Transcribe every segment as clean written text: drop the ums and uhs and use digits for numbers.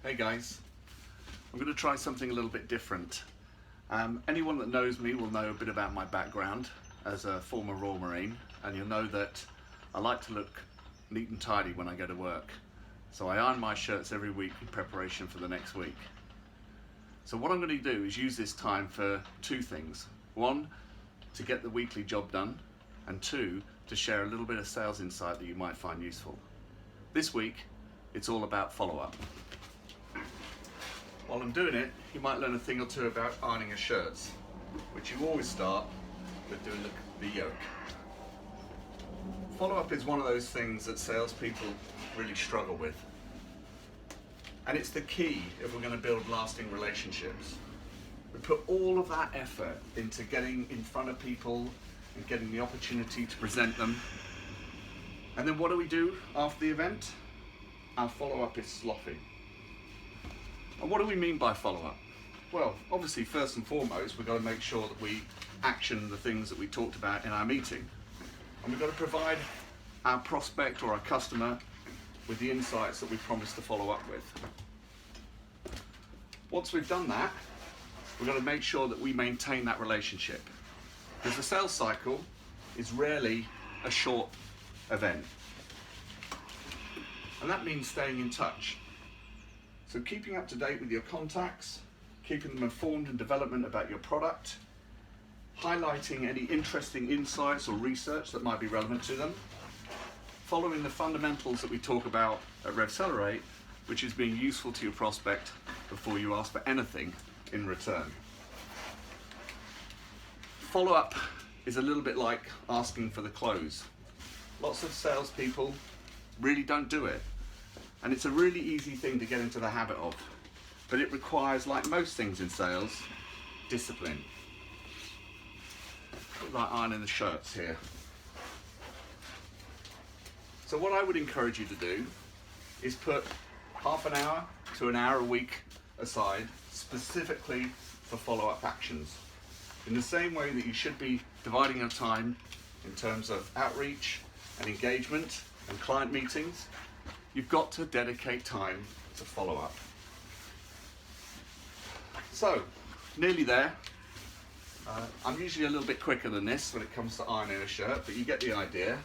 Hey guys, I'm going to try something a little bit different. Anyone that knows me will know a bit about my background as a former Royal Marine, and you'll know that I like to look neat and tidy when I go to work. So I iron my shirts every week in preparation for the next week. So what I'm going to do is use this time for two things. One, to get the weekly job done, and two, to share a little bit of sales insight that you might find useful. This week, it's all about follow-up. While I'm doing it, you might learn a thing or two about ironing your shirts, which you always start with doing the yoke. Follow-up is one of those things that salespeople really struggle with. And it's the key if we're going to build lasting relationships. We put all of that effort into getting in front of people and getting the opportunity to present them. And then what do we do after the event? Our follow-up is sloppy. And what do we mean by follow-up? Well, obviously, first and foremost, we've got to make sure that we action the things that we talked about in our meeting. And we've got to provide our prospect or our customer with the insights that we promised to follow up with. Once we've done that, we've got to make sure that we maintain that relationship. Because the sales cycle is rarely a short event. And that means staying in touch. So keeping up to date with your contacts, keeping them informed and development about your product, highlighting any interesting insights or research that might be relevant to them, following the fundamentals that we talk about at Revcelerate, which is being useful to your prospect before you ask for anything in return. Follow-up is a little bit like asking for the close. Lots of salespeople really don't do it. And it's a really easy thing to get into the habit of. But it requires, like most things in sales, discipline. Like ironing the shirts here. So what I would encourage you to do is put half an hour to an hour a week aside specifically for follow-up actions. In the same way that you should be dividing your time in terms of outreach and engagement and client meetings, you've got to dedicate time to follow-up. So, nearly there. I'm usually a little bit quicker than this when it comes to ironing a shirt, but you get the idea.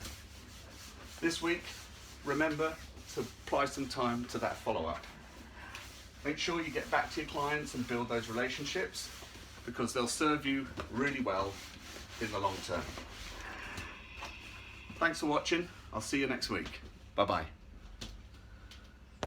This week, remember to apply some time to that follow-up. Make sure you get back to your clients and build those relationships, because they'll serve you really well in the long term. Thanks for watching. I'll see you next week. Bye-bye.